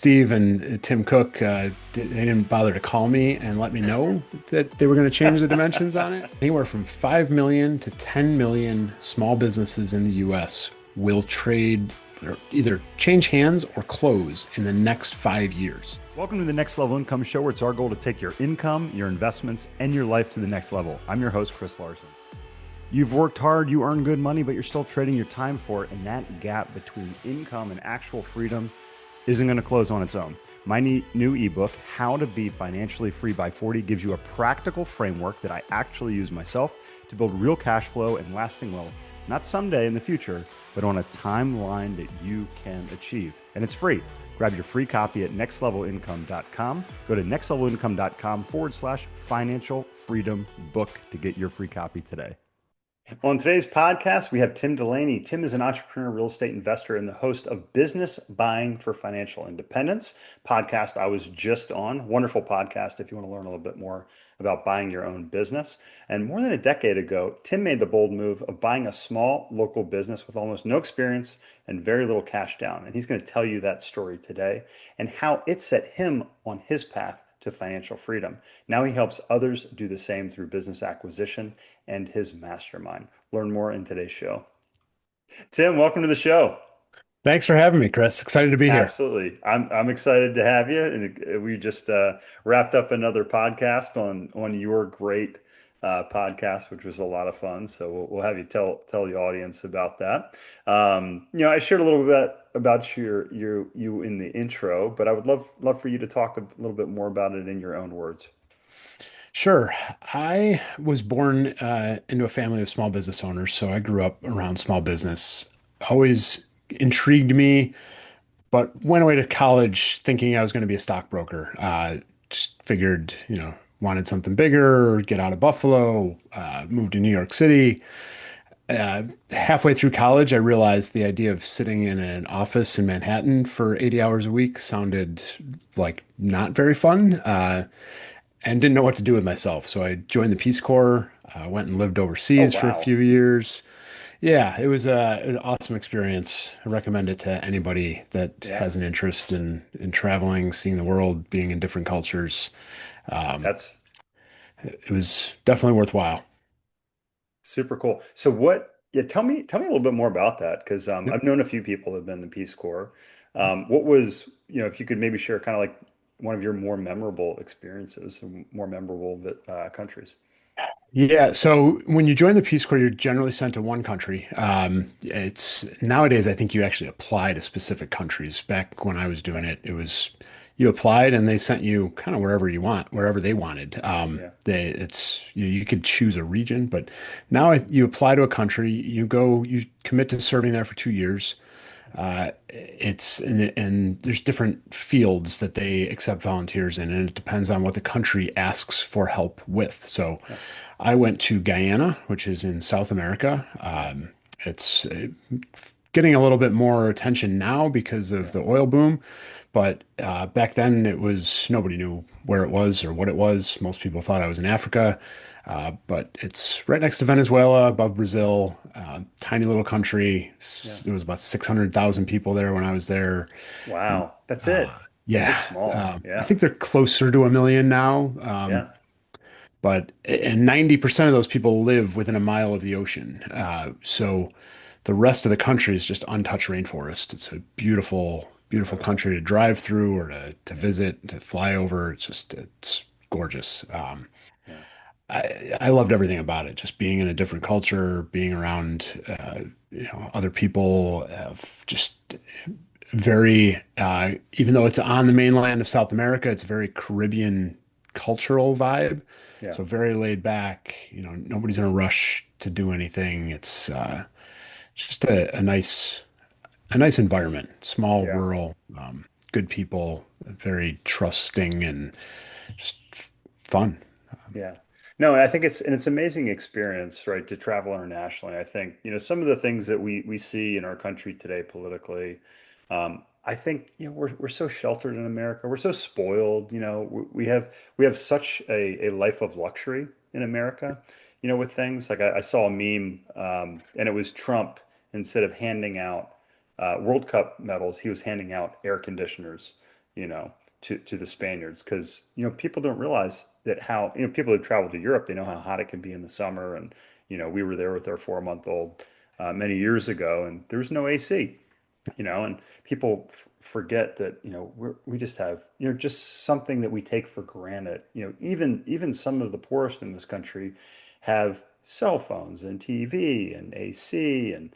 Steve and Tim Cook, they didn't bother to call me and let me know that they were going to change the dimensions on it. Anywhere from 5 million to 10 million small businesses in the US will trade or either change hands or close in the next 5 years. Welcome to the Next Level Income Show, where it's our goal to take your income, your investments, and your life to the next level. I'm your host, Chris Larson. You've worked hard, you earn good money, but you're still trading your time for it, and that gap between income and actual freedom isn't going to close on its own. My new ebook, How to Be Financially Free by 40, gives you a practical framework that I actually use myself to build real cash flow and lasting wealth, not someday in the future, but on a timeline that you can achieve. And it's free. Grab your free copy at nextlevelincome.com. Go to nextlevelincome.com/financial freedom book to get your free copy today. On today's podcast, we have Tim Delaney. Tim is an entrepreneur, real estate investor, and the host of Business Buying for Financial Independence podcast I was just on. Wonderful podcast if you want to learn a little bit more about buying your own business. And more than a decade ago, Tim made the bold move of buying a small local business with almost no experience and very little cash down. And he's going to tell you that story today and how it set him on his path to financial freedom. Now he helps others do the same through business acquisition and his mastermind. Learn more in today's show. Tim, welcome to the show. Thanks for having me, Chris. Excited to be here. Absolutely. I'm excited to have you. And we just wrapped up another podcast on your great podcast, which was a lot of fun. So we'll have you tell the audience about that. I shared a little bit about you in the intro, but I would love for you to talk a little bit more about it in your own words. Sure. I was born into a family of small business owners, so I grew up around small business. Always intrigued me, but went away to college thinking I was going to be a stockbroker. Just figured, wanted something bigger, get out of Buffalo, moved to New York City. Halfway through college, I realized the idea of sitting in an office in Manhattan for 80 hours a week sounded like not very fun, and didn't know what to do with myself. So I joined the Peace Corps, went and lived Oh, overseas for a wow. few years. Yeah, it was an awesome experience. I recommend it to anybody that Yeah, has an interest in traveling, seeing the world, being in different cultures. Um, that's it was definitely worthwhile. super cool. So tell me a little bit more about that because Yep. I've known a few people that have been in the Peace Corps. What was, if you could maybe share kind of like one of your more memorable experiences, more memorable countries. Yeah, so when you join the Peace Corps, you're generally sent to one country. It's nowadays, I think you actually apply to specific countries. Back when I was doing it, it was you applied and they sent you kind of wherever you want, wherever they wanted. Yeah. You could choose a region, but now you apply to a country, you go, you commit to serving there for 2 years. And there's different fields that they accept volunteers in, and it depends on what the country asks for help with. So Yeah. I went to Guyana, which is in South America. It's getting a little bit more attention now because of Yeah. the oil boom, but back then it was nobody knew where it was or what it was. Most people thought I was in Africa, but it's right next to Venezuela, above Brazil. Tiny little country. Yeah. There was about 600,000 people there when I was there. Wow. That's Uh, it. It yeah, is small. I Yeah. think they're closer to a million now. Yeah. But and 90% of those people live within a mile of the ocean. So the rest of the country is just untouched rainforest. It's a beautiful, beautiful country to drive through or to visit, to fly over. It's gorgeous. Yeah. I loved everything about it. Just being in a different culture, being around, other people, just very, even though it's on the mainland of South America, it's very Caribbean cultural vibe. Yeah. So very laid back, nobody's in a rush to do anything. It's just a nice environment, small, Yeah. rural, good people, very trusting and just fun. Yeah. No, and I think it's amazing experience, right, to travel internationally. I think, some of the things that we see in our country today politically, I think, we're so sheltered in America. We're so spoiled, we have such a life of luxury in America, with things like I saw a meme, and it was Trump, instead of handing out World Cup medals, he was handing out air conditioners you know, to the Spaniards because, people don't realize that how, people who travel to Europe, they know how hot it can be in the summer. And, we were there with our 4-month-old many years ago and there was no AC, and people forget that, we just have, just something that we take for granted. Even some of the poorest in this country have cell phones and TV and AC and,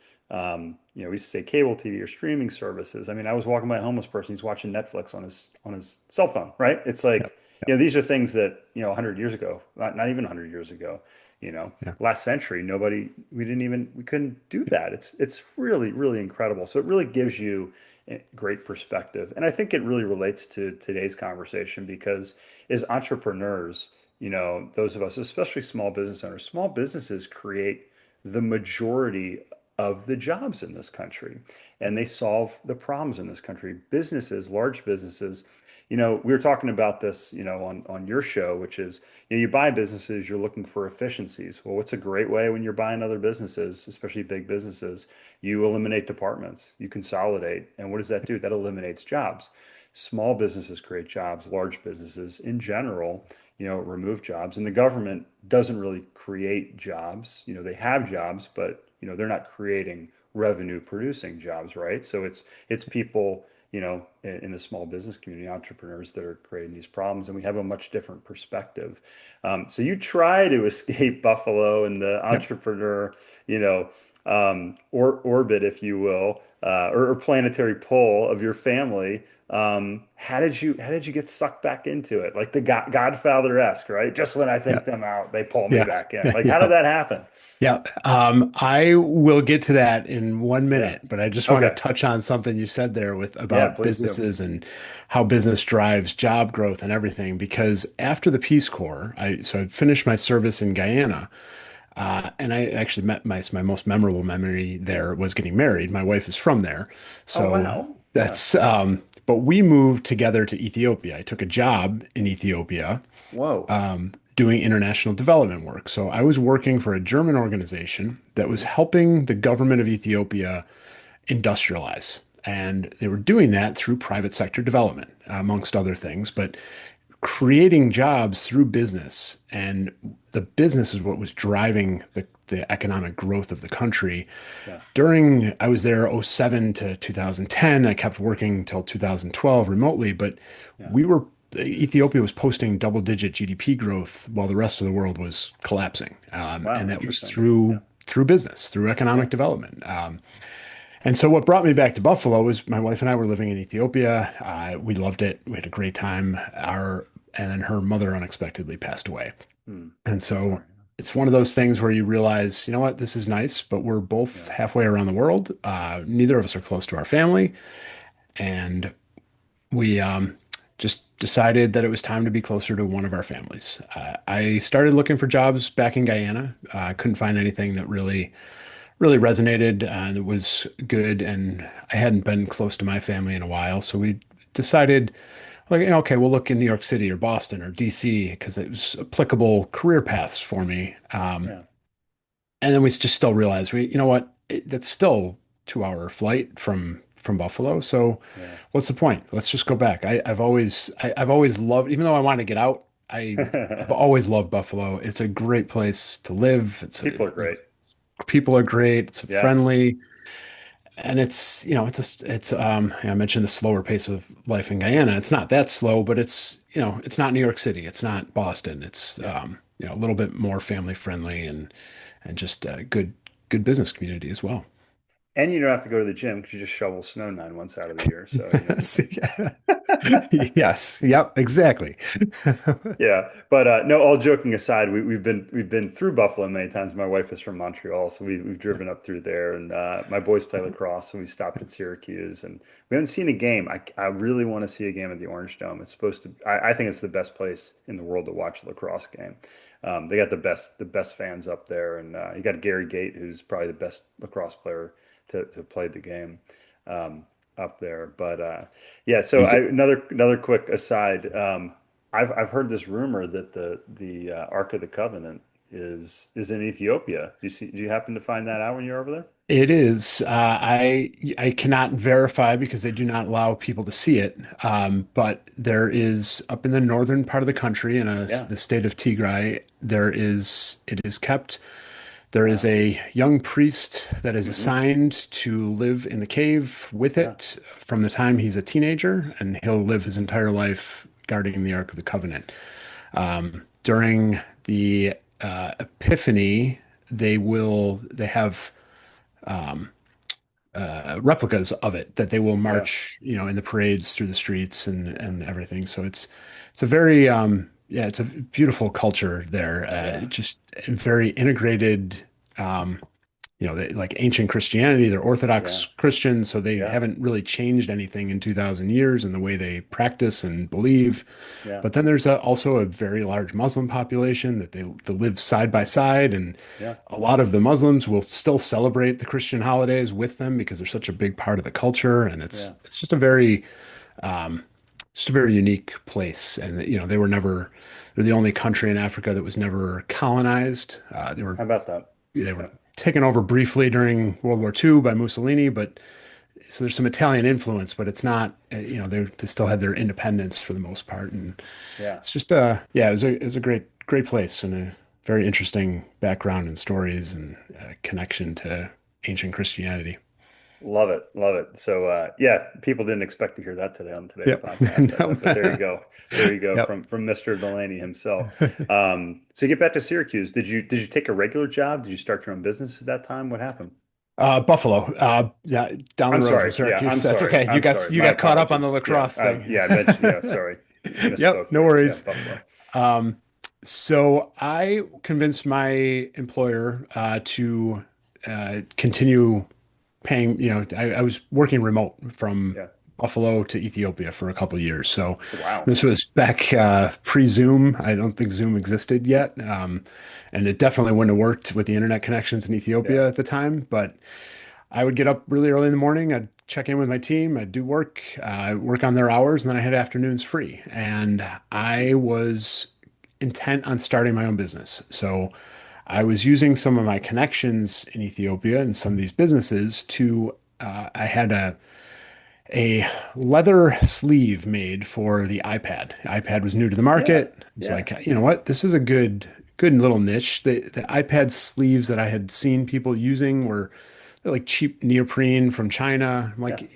we used to say cable TV or streaming services. I mean, I was walking by a homeless person, he's watching Netflix on his cell phone, right? It's Yep. like, Yep. these are things that, 100 years ago, not even 100 years ago, Yeah. last century, we couldn't do that. It's really, really incredible. So it really gives you a great perspective. And I think it really relates to today's conversation because as entrepreneurs, those of us, especially small business owners, small businesses create the majority of the jobs in this country and they solve the problems in this country. Businesses, large businesses, we were talking about this, on your show, which is, you buy businesses, you're looking for efficiencies. Well, what's a great way when you're buying other businesses, especially big businesses? You eliminate departments, you consolidate. And what does that do? That eliminates jobs. Small businesses create jobs, large businesses in general, remove jobs. And the government doesn't really create jobs. They have jobs, but they're not creating revenue producing jobs, right? So it's people, in the small business community, entrepreneurs that are creating these problems, and we have a much different perspective. So you try to escape Buffalo and the Yep. entrepreneur, or orbit, if you will, or planetary pull of your family. How did you get sucked back into it? Like the Godfather-esque, right? Just when I think Yep. them out, they pull me Yeah. back in. Like, how did Yep. that happen? Yeah. I will get to that in one Yeah. minute, but I just want to Okay. touch on something you said there with Yeah, about please do. businesses and how business drives job growth and everything. Because after the Peace Corps, I finished my service in Guyana, and I actually met my most memorable memory there was getting married. My wife is from there, Oh, so wow. Yeah. that's. But we moved together to Ethiopia. I took a job in Ethiopia Whoa. doing international development work. So I was working for a German organization that was Hmm. helping the government of Ethiopia industrialize. And they were doing that through private sector development, amongst other things, but creating jobs through business. And the business is what was driving the economic growth of the country. Yeah. I was there '07 to 2010. I kept working till 2012 remotely, but Yeah. we were Ethiopia was posting double-digit GDP growth while the rest of the world was collapsing, and Wow. that was Interesting. Yeah. through business, through Yeah. economic development. And so, what brought me back to Buffalo was my wife and I were living in Ethiopia. We loved it. We had a great time. And then her mother unexpectedly passed away. Hmm. And I'm so sorry. it's one of those things where you realize, you know what, this is nice, but we're both Yeah. halfway around the world. Neither of us are close to our family. And we just decided that it was time to be closer to one of our families. I started looking for jobs back in Guyana. I couldn't find anything that really resonated and it was good. And I hadn't been close to my family in a while. So we decided, like, okay, we'll look in New York City or Boston or DC because it was applicable career paths for me. Yeah. And then we just still realized you know what, that's still 2 hour flight from Buffalo. So Yeah. what's the point? Let's just go back. I've always loved, even though I want to get out, I've always loved Buffalo. It's a great place to live. People are great. People are great. It's Yeah. friendly. And I mentioned the slower pace of life in Guyana. It's not that slow, but it's not New York City. It's not Boston. It's Yeah. a little bit more family friendly and just a good business community as well. And you don't have to go to the gym because you just shovel snow 9 months out of the year. So, Yes. Yep. Exactly. Yeah, but no. All joking aside, we've been through Buffalo many times. My wife is from Montreal, so we've driven up through there, and my boys play lacrosse, so we stopped at Syracuse, and we haven't seen a game. I really want to see a game at the Orange Dome. It's supposed to. I think it's the best place in the world to watch a lacrosse game. They got the best fans up there, and you got Gary Gate, who's probably the best lacrosse player to play the game. Um, Up there, but yeah. So You get, another quick aside. I've heard this rumor that the Ark of the Covenant is in Ethiopia. Do you happen to find that out when you're over there? It is. I cannot verify because they do not allow people to see it. But there is up in the northern part of the country in Yeah. the state of Tigray. It is kept. There is Wow. a young priest that is Hmm. assigned to live in the cave with Yeah. it from the time he's a teenager, and he'll live his entire life guarding the Ark of the Covenant. During the Epiphany, they have replicas of it that they will Yeah. march, in the parades through the streets and everything. So it's a very yeah, it's a beautiful culture there. Yeah. Just very integrated. Like ancient Christianity, they're Yeah. Orthodox Christians, so they Yeah. haven't really changed anything in 2000 years in the way they practice and believe. Yeah. But then there's also a very large Muslim population that live side by side, and Yeah. a lot of the Muslims will still celebrate the Christian holidays with them because they're such a big part of the culture, and Yeah. it's just a very unique place. And they're the only country in Africa that was never colonized. How about that? They were Yeah. taken over briefly during World War II by Mussolini, but so there's some Italian influence, but it's not, they still had their independence for the most part. And Yeah. it's just, yeah, it was a great place and a very interesting background and stories and connection to ancient Christianity. Love it. Love it. So yeah, people didn't expect to hear that today on today's Yep. podcast, I bet. But there you No. go. There you go Yep. from Mr. Delaney himself. So get back to Syracuse. Did you take a regular job? Did you start your own business at that time? What happened? Buffalo, yeah, down the I'm road from sorry. Yeah, I'm Syracuse. That's sorry. okay. I'm sorry. You My got caught up on the apologies. Yeah. lacrosse thing. Yeah, I mentioned, yeah, sorry. Yep, Misspoke no there. Yeah, worries. Buffalo. Um, so I convinced my employer to continue paying. I was working remote from Yeah. Buffalo to Ethiopia for a couple of years. So Wow. this was back pre-Zoom. I don't think Zoom existed yet, and it definitely wouldn't have worked with the internet connections in Yeah. Ethiopia at the time. But I would get up really early in the morning. I'd check in with my team. I'd do work on their hours, and then I had afternoons free. And I was intent on starting my own business. So I was using some of my connections in Ethiopia and some of these businesses I had a leather sleeve made for the iPad. The iPad was new to the Yeah. market. I was Yeah. like, you know what? This is a good little niche. The iPad sleeves that I had seen people using were like cheap neoprene from China. I'm Yeah. like,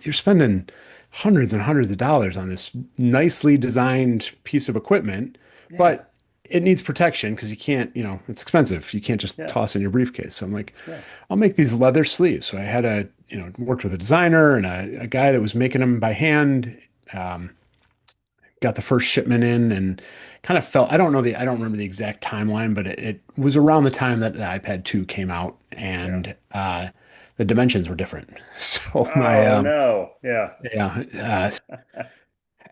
you're spending hundreds and hundreds of dollars on this nicely designed piece of equipment, Yeah. but it needs protection because you can't, it's expensive. You can't just Yeah. toss in your briefcase. So I'm like, Yeah. I'll make these leather sleeves. So I had worked with a designer and a guy that was making them by hand. Um, got the first shipment in and kind of felt, I don't remember the exact timeline, but it was around the time that the iPad 2 came out Yeah. and the dimensions were different. So Oh no. Yeah. yeah,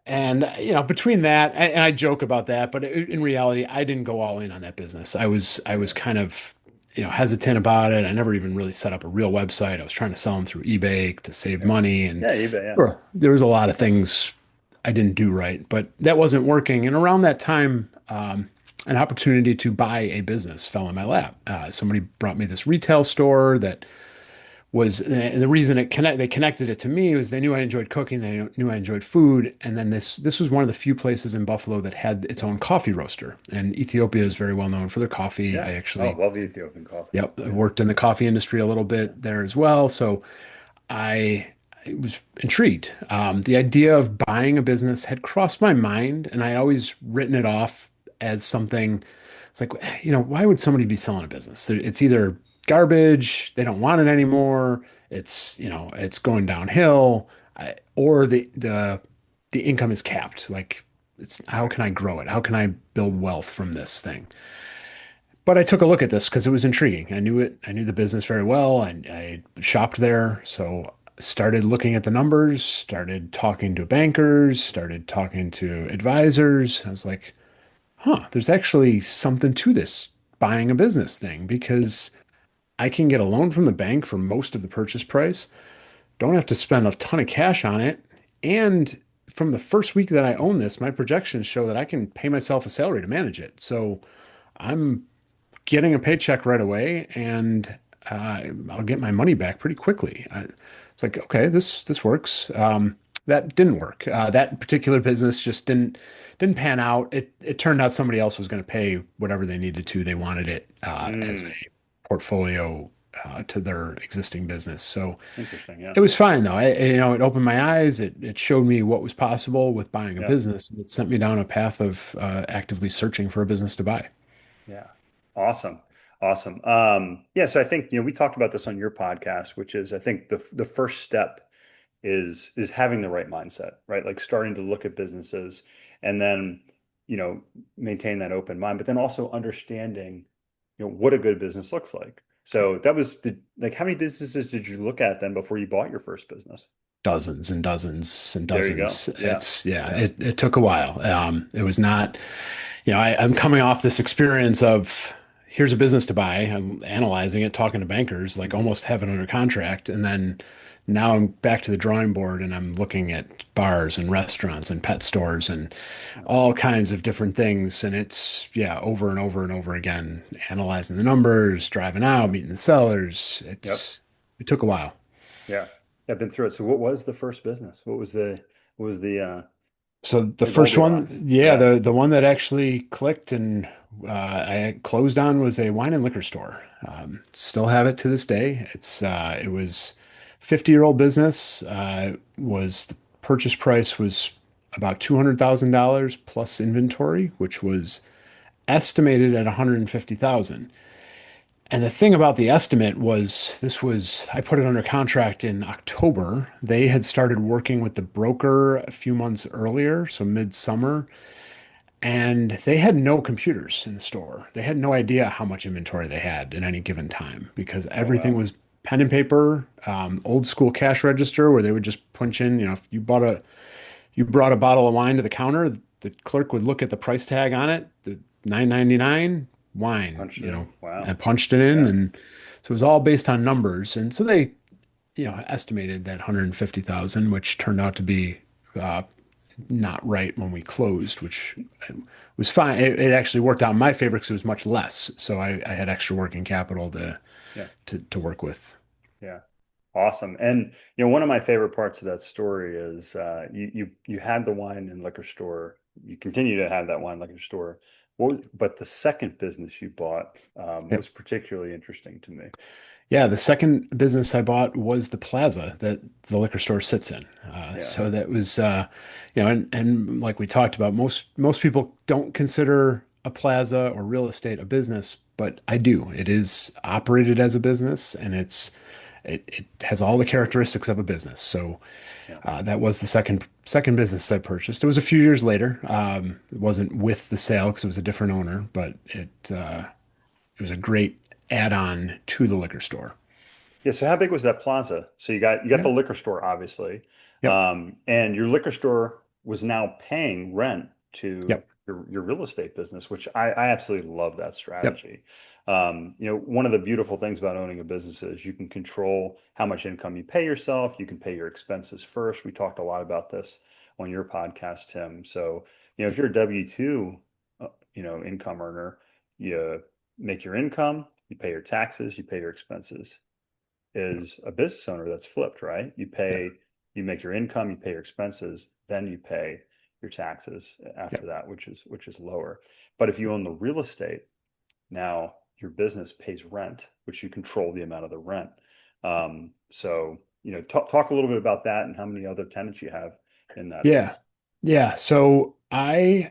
and between that, and I joke about that, but in reality, I didn't go all in on that business. I was Yeah. kind of, hesitant about it. I never even really set up a real website. I was trying to sell them through eBay to save Yeah. money, and Yeah. eBay. Yeah. sure, there was a lot of things I didn't do right, but that wasn't working. And around that time, an opportunity to buy a business fell in my lap. Somebody brought me this retail store that and the reason they connected it to me was they knew I enjoyed cooking, they knew I enjoyed food, and then this was one of the few places in Buffalo that had its own coffee roaster. And Ethiopia is very well known for their coffee. Yeah. Oh, love Ethiopian coffee. Yep, I Yeah. worked in the coffee industry a little Yeah. bit there as well, so I was intrigued. The idea of buying a business had crossed my mind, and I always written it off as something. It's like, why would somebody be selling a business? It's either garbage, they don't want it anymore. It's going downhill, or the income is capped. Like, it's how can I grow it? How can I build wealth from this thing? But I took a look at this because it was intriguing. I knew it. I knew the business very well. I shopped there, so started looking at the numbers, started talking to bankers, started talking to advisors. I was like, huh, there's actually something to this buying a business thing because I can get a loan from the bank for most of the purchase price, don't have to spend a ton of cash on it. And from the first week that I own this, my projections show that I can pay myself a salary to manage it. So I'm getting a paycheck right away, and I'll get my money back pretty quickly. It's like, okay, this works. That didn't work. That particular business just didn't pan out. It turned out somebody else was going to pay whatever they needed to. They wanted it as Mm, a portfolio to their existing business. So interesting. Yeah. it was fine though. It opened my eyes. It showed me what was possible with buying a Yeah. business. It sent me down a path of actively searching for a business to buy. Yeah. Awesome. Awesome. Yeah, so I think, we talked about this on your podcast, which is I think the first step is having the right mindset, right? Like starting to look at businesses and then, you know, maintain that open mind, but then also understanding, what a good business looks like. So that was like how many businesses did you look at then before you bought your first business? Dozens and dozens and There you go. dozens. Yeah. Yeah, Yeah. it took a while. It was not, I'm coming off this experience of here's a business to buy. I'm analyzing it, talking to bankers, like Hmm. almost have it under contract. And then now I'm back to the drawing board and I'm looking at bars and restaurants and pet stores and Yeah. all kinds of different things. And it's, yeah, over and over and over again, analyzing the numbers, driving out, meeting the sellers. Yep. It took a while. Yeah. I've been through it. So what was the first business? What was So the the first one, Goldilocks? yeah, Yeah. the one that actually clicked and I closed on was a wine and liquor store. Still have it to this day. It was 50-year-old business. Was the purchase price was about $200,000 plus inventory, which was estimated at 150,000. And the thing about the estimate was I put it under contract in October. They had started working with the broker a few months earlier, so midsummer, and they had no computers in the store. They had no idea how much inventory they had at any given time because Oh everything wow. was pen and paper, old school cash register where they would just punch in, if you brought a bottle of wine to the counter, the clerk would look at the price tag on it, the 9.99 wine, Punched it in. Wow. and punched it in, Yeah. and so it was all based on numbers. And so they, estimated that 150,000, which turned out to be uh, not right when we closed, which was fine. It actually worked out in my favor because it was much less. So I had extra working capital Yeah. to work with. Yeah. Awesome. And one of my favorite parts of that story is you had the wine and liquor store. You continue to have that wine and liquor store. But the second business you bought was particularly interesting to me. Yeah, the second business I bought was the plaza that the liquor store sits in. Yeah. So that was, and like we talked about, most people don't consider a plaza or real estate a business, but I do. It is operated as a business, and it has all the characteristics of a business. So Yeah. that was the second business I purchased. It was a few years later. It wasn't with the sale because it was a different owner, but it was a great add-on to the liquor store. Yeah, so how big was that plaza? So you got Yeah. the liquor store, obviously, Yep. and your liquor store was now paying rent to Yep. your real estate business, which I absolutely love that Yep. strategy. One of the beautiful things about owning a business is you can control how much income you pay yourself. You can pay your expenses first. We talked a lot about this on your podcast, Tim. So, if you're a W-2, income earner, you make your income, you pay your taxes, you pay your expenses. Is a business owner that's flipped, right? Yep. You make your income, you pay your expenses, then you pay your taxes after Yep. that, which is lower. But if you own the real estate, now your business pays rent, which you control the amount of the rent. So, talk a little bit about that and how many other tenants you have in that Yeah. business. Yeah.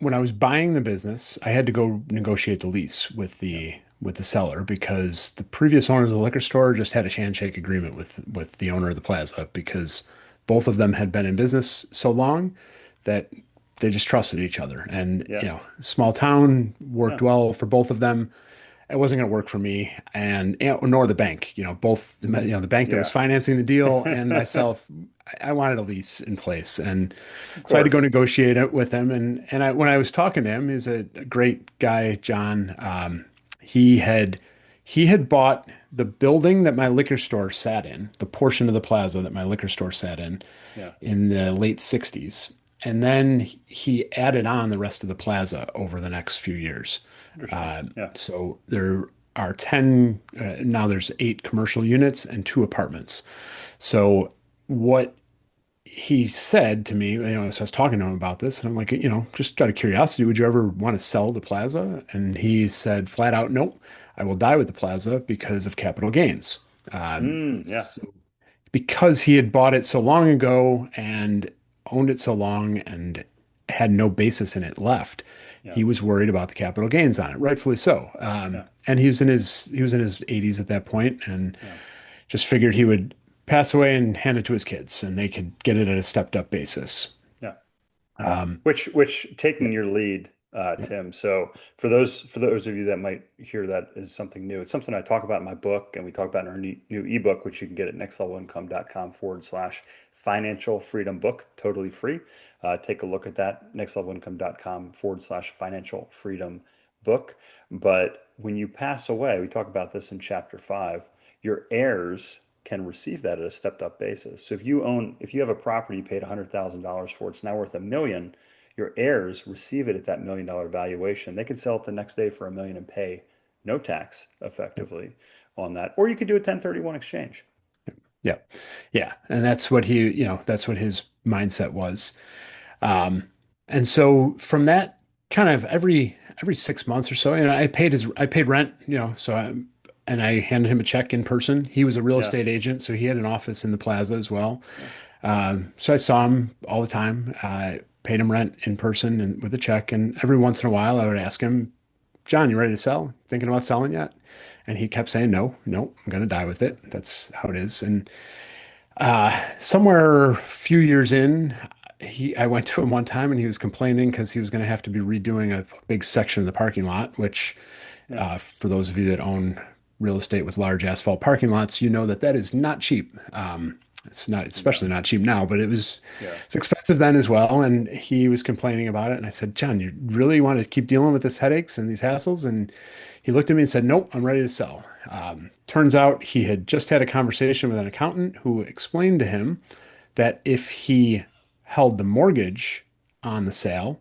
When I was buying the business, I had to go negotiate the lease with Yeah, the seller because the previous owner of the liquor store just had a handshake agreement with the owner of the plaza because both of them had been in business so long that they just trusted each other. And, yeah, small town worked yeah, well for both of them. It wasn't going to work for me and nor the bank, both, the bank that was yeah. financing the deal and myself, I wanted a lease in place. And Of so I had to go course. negotiate it with him. When I was talking to him, he's a great guy, John. He had, he had bought the building that my liquor store sat in, the portion of the plaza that my liquor store sat in Yeah, the late 60s. And then he added on the rest of the plaza over the next few years. Interesting. Uh, Yeah. so there are 10, now there's 8 commercial units and 2 apartments. So what he said to me, so I was talking to him about this, and I'm like, just out of curiosity, would you ever want to sell the plaza? And he said flat out, nope, I will die with the plaza because of capital gains. Yeah. Because he had bought it so long ago and owned it so long and had no basis in it left, Yeah. he was worried about the capital gains on it, rightfully so. Yeah. And he was in his 80s at that point, and Yeah. just figured he would pass away and hand it to his kids, and they could get it at a stepped up basis. Yeah. Yeah. Um, Which yeah, taking your lead, yeah, Tim. So for those of you that might hear that as something new, it's something I talk about in my book, and we talk about in our new ebook, which you can get at nextlevelincome.com/financial freedom book, totally free. Take a look at that, nextlevelincome.com/financial freedom book. But when you pass away, we talk about this in chapter 5, your heirs can receive that at a stepped up basis. So if you have a property you paid $100,000 for, it's now worth $1 million. Your heirs receive it at that $1 million valuation. They could sell it the next day for $1 million and pay no tax effectively on that. Or you could do a 1031 exchange. yeah, yeah. And that's what his mindset was. Um, and so from that, kind of every 6 months or so, I paid rent, and I handed him a check in person. He was a real Yeah, estate agent, so he had an office in the plaza as well. yeah, So I saw him all the time. I paid him rent in person and with a check. And every once in a while, I would ask him, "John, you ready to sell? Thinking about selling yet?" And he kept saying, "No, no, I'm going to die with it. That's how it is." And somewhere a few years in, I went to him one time and he was complaining because he was going to have to be redoing a big section of the parking lot, which, yeah. for those of you that own real estate with large asphalt parking lots, you know that is not cheap. It's not, especially No. not cheap now, but Yeah, it's expensive then as well. And he was complaining about it. And I said, "John, you really want to keep dealing with this headaches and these hassles?" And he looked at me and said, "Nope, I'm ready to sell." Turns out he had just had a conversation with an accountant who explained to him that if he held the mortgage on the sale,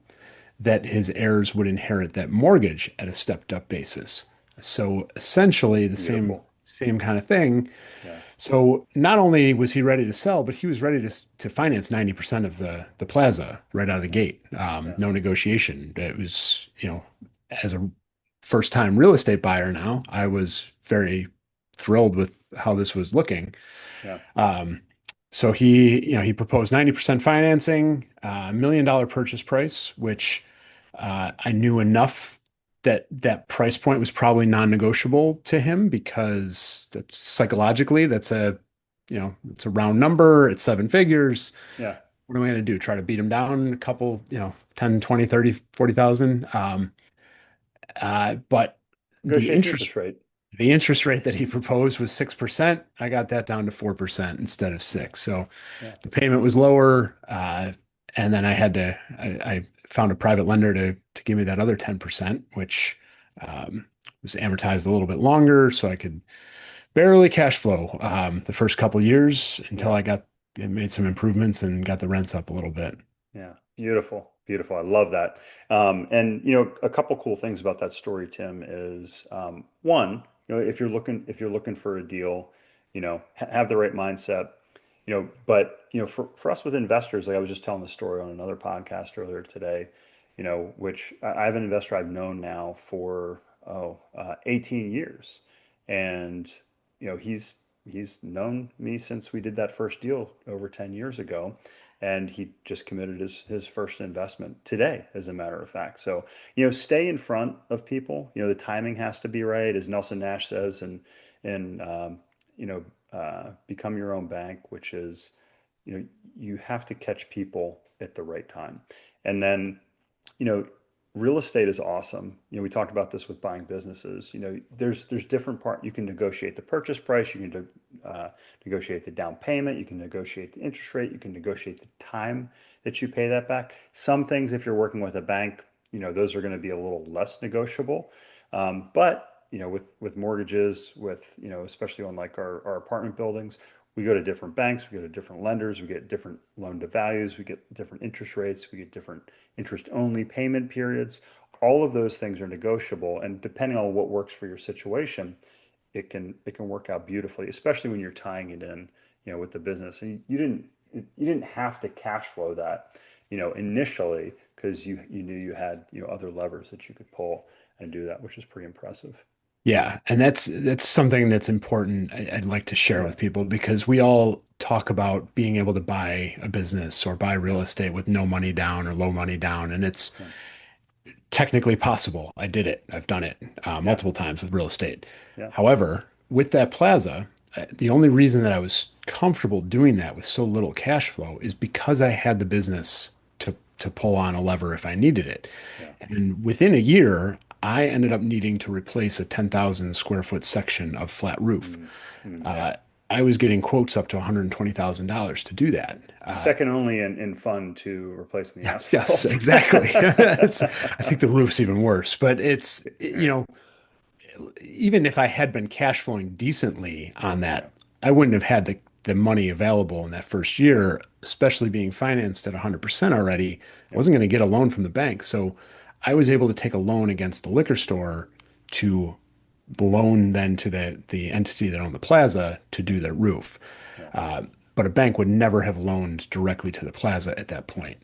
that his heirs would inherit that mortgage at a stepped up basis. So essentially the same beautiful. same kind of thing. Yeah, So not only was he ready to sell, but he was ready to finance 90% of the plaza right out of the yeah, gate. yeah, No negotiation. It was, as a first time real estate buyer now, I was very thrilled with how this was looking. yeah, Um, so he proposed 90% financing, $1 million purchase price, which I knew enough that that price point was probably non-negotiable to him because that's psychologically it's a round number. It's 7 figures. yeah. What am I going to do? Try to beat him down a couple, 10, 20, 30, 40,000. But the Negotiate the interest interest rate. the interest rate that he proposed was 6%. I got that down to 4% instead of Yeah, 6. So yeah, the payment was lower. And then I found a private lender to give me that other 10%, which um, was amortized a little bit longer. So I could barely cash flow the first couple years until yeah. I made some improvements and got the rents up a little bit. Yeah, beautiful, beautiful. I love that. And a couple cool things about that story, Tim, is one, if you're looking for a deal, have the right mindset, but for us with investors, like I was just telling the story on another podcast earlier today, which I have an investor I've known now for 18 years, and he's known me since we did that first deal over 10 years ago, and he just committed his first investment today, as a matter of fact. So, stay in front of people. The timing has to be right, as Nelson Nash says, and become your own bank, which is, you have to catch people at the right time. And then, you know, real estate is awesome. We talked about this with buying businesses. There's different part. You can negotiate the purchase price. You can negotiate the down payment. You can negotiate the interest rate. You can negotiate the time that you pay that back. Some things, if you're working with a bank, those are going to be a little less negotiable. But with mortgages, with especially on like our apartment buildings, we go to different banks, we go to different lenders, we get different loan to values, we get different interest rates, we get different interest only payment periods. All of those things are negotiable, and depending on what works for your situation, it can work out beautifully, especially when you're tying it in, with the business. And you didn't have to cash flow that, initially, because you knew you had, other levers that you could pull and do that, which is pretty impressive. Yeah, and that's something that's important. I'd like to share Yeah, with people because we all talk about being able to buy a business or buy real yeah, estate with no money down or low money down, and it's yeah, technically possible. I did it. I've done it yeah, multiple times with real estate. yeah. However, with that plaza, the only reason that I was comfortable doing that with so little cash flow is because I had the business to pull on a lever if I needed it. Yeah. And within a year, I ended up needing to replace a 10,000 square foot section of flat roof. Mm, mm, yeah. Uh, I was getting quotes up to $120,000 to do that. Second only in fun to replacing the Yes, asphalt. exactly. I think the roof's even worse, but even if I had been cash flowing decently on Yeah, that, I wouldn't have had the money available in that first yeah, year, especially being financed at 100% already. I yeah, wasn't going to get a loan from the bank. So I was able to take a loan against the liquor store to loan then to the entity that owned the plaza to do their roof. yeah, But a bank would never have loaned directly to the plaza at that point.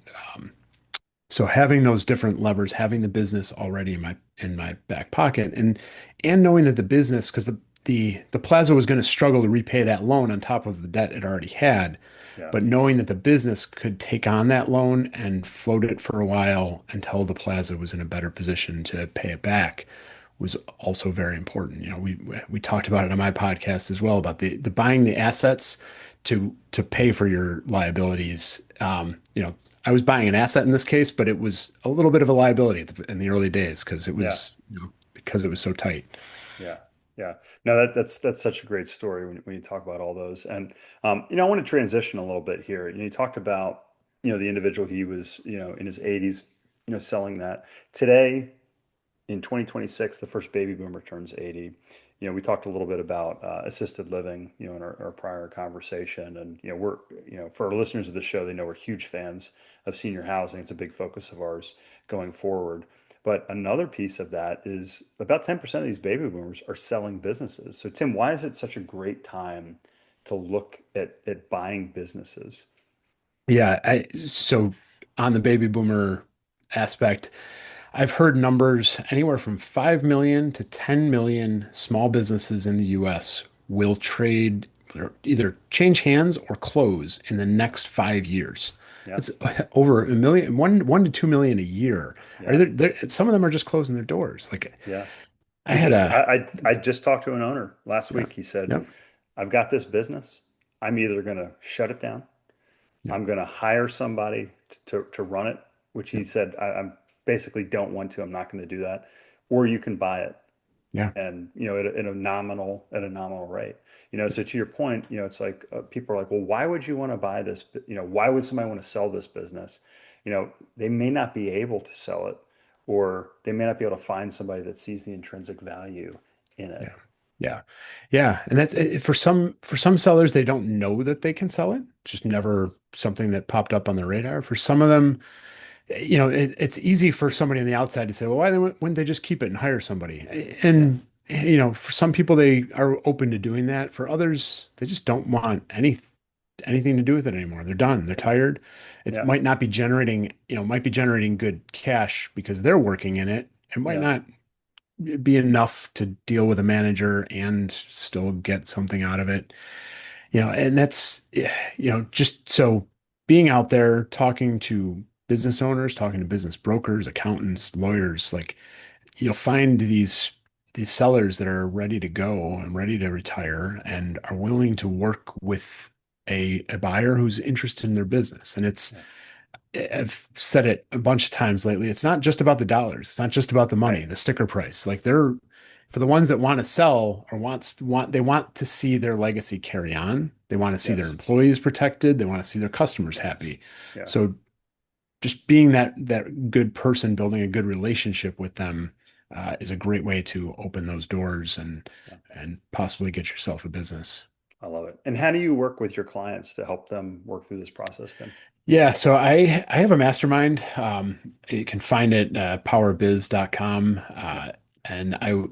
So having those different levers, having the business already in my back pocket, and knowing that the business, because the plaza was going to struggle to repay that loan on top of the debt it already had, yeah, but knowing that the business could take on that loan and float it for a while until the plaza was in a better position to pay it back was also very important. We talked about it on my podcast as well about the buying the assets to pay for your liabilities. I was buying an asset in this case, but it was a little bit of a liability in the early days because it yeah, was, because it was so tight. yeah, yeah. No, that's such a great story when you talk about all those. And I want to transition a little bit here. You talked about, the individual, he was, in his 80s, selling that. Today, in 2026, the first baby boomer turns 80. We talked a little bit about assisted living, in our prior conversation. And, for our listeners of the show, they know we're huge fans of senior housing. It's a big focus of ours going forward. But another piece of that is about 10% of these baby boomers are selling businesses. So, Tim, why is it such a great time to look at buying businesses? Yeah. So on the baby boomer aspect, I've heard numbers anywhere from 5 million to 10 million small businesses in the US will trade or either change hands or close in the next 5 years. Yeah, It's over a million, 1 to 2 million a year. Are yeah, there, some of them are just closing their doors. Like yeah. I had a, I just talked to an owner last yeah, week. He said, yep, I've got this business. I'm either going to shut it down, yep, I'm going to hire somebody to run it, which he yep, said, I'm basically don't want to. I'm not going to do that. Or you can buy it yeah, and, at a nominal rate. So to your point, it's like people are like, well, why would you want to buy this? Why would somebody want to sell this business? They may not be able to sell it, or they may not be able to find somebody that sees the intrinsic value in it. yeah, yeah, yeah. And that's for some sellers, they don't know that they can sell it. Just never something that popped up on the radar. For some of them, it's easy for somebody on the outside to say, well, wouldn't they just keep it and hire somebody? Yeah, And, for some people, they are open to doing that. For others, they just don't want anything to do with it anymore. They're done. They're yeah, tired. It yeah, might not be generating, might be generating good cash because they're working in it. It might yeah, not be enough to deal with a manager and still get something out of it. And that's, just so being out there talking to business owners, talking to business brokers, accountants, lawyers, like you'll find these sellers that are ready to go and ready to retire and are willing to work with a buyer who's interested in their business. And yeah. I've said it a bunch of times lately. It's not just about the dollars. It's not just about the money, Right. the sticker price. Like they're for the ones that want to sell or they want to see their legacy carry on. They want to see their Yes. employees protected. They want to see their customers Yeah. happy. Yeah. So just being that good person, building a good relationship with them, is a great way to open those doors and Yeah. possibly get yourself a business. I love it. And how do you work with your clients to help them work through this process, Tim? Yeah, so I have a mastermind. You can find it powerbiz.com. Yep. And I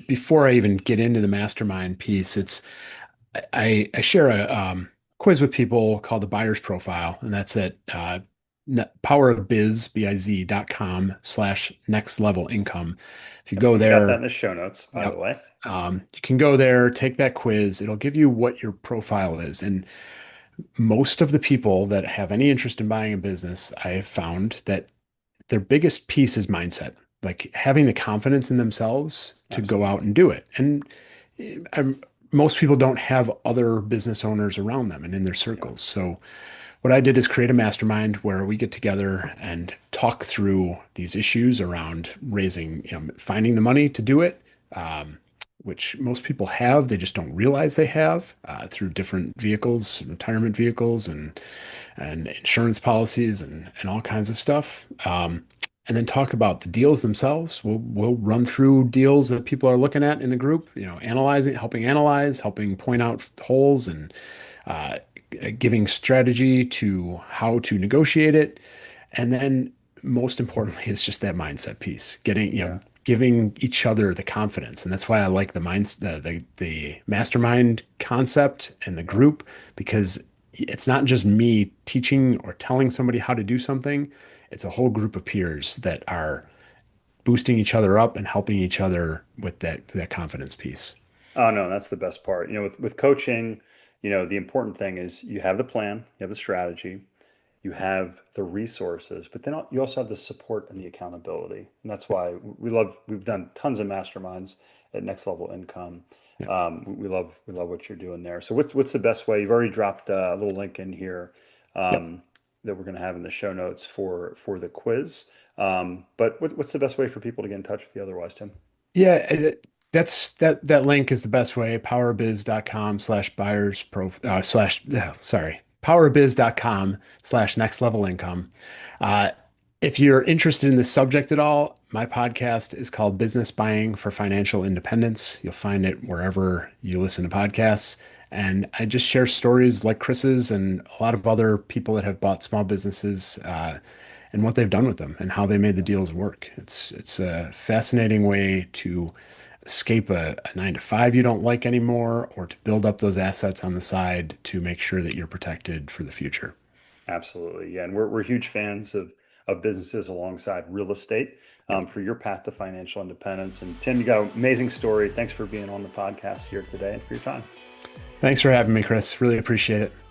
before I even get into the mastermind piece, I share a quiz with people called the buyer's profile, and that's at powerofbiz.com slash next level income. If you Yep. go And we got that in there, the show notes, by the yep, way. you can go there, take that quiz. It'll give you what your profile is. And most of the people that have any interest in buying a business, I have found that their biggest piece is mindset, like having the confidence in themselves to go out Absolutely. and do it. And most people don't have other business owners around them and in their Yep. circles. So what I did is create a mastermind where we get together and talk through these issues around raising, finding the money to do it, um, which most people have. They just don't realize they have through different vehicles, retirement vehicles, and insurance policies and all kinds of stuff. And then talk about the deals themselves. We'll run through deals that people are looking at in the group, analyzing, helping analyze, helping point out holes and uh, giving strategy to how to negotiate it. And then most importantly is just that mindset piece, getting, Yeah. giving each other the confidence. And that's why I like the the mastermind concept and the Yep. group, because it's not just me teaching or telling somebody how to do something. It's a whole group of peers that are boosting each other up and helping each other with that confidence piece. Oh no, that's the best part. With coaching, the important thing is you have the plan, you have the strategy, you have the resources, but then you also have the support and the accountability. And that's why we've done tons of masterminds at Next Level Income. Yeah. We love what you're doing there. So what's the best way? You've already dropped a little link in here Yep. that we're going to have in the show notes for the quiz. But what's the best way for people to get in touch with you otherwise, Tim? Yeah, that link is the best way. Powerbiz.com slash buyers pro slash sorry, powerbiz.com slash next level income. Uh, if you're interested in this subject at all, my podcast is called Business Buying for Financial Independence. You'll find it wherever you listen to podcasts. And I just share stories like Chris's and a lot of other people that have bought small businesses and what they've done with them and how they made the deals work. It's a fascinating way to escape a 9 to 5 you don't like anymore, or to build up those assets on the side to make sure that you're protected for the future. Absolutely. Yeah. And we're huge fans of businesses alongside real estate Yep. for your path to financial independence. And Tim, you got an amazing story. Thanks for being on the podcast here today and for your time. Thanks for having me, Chris. Really appreciate it.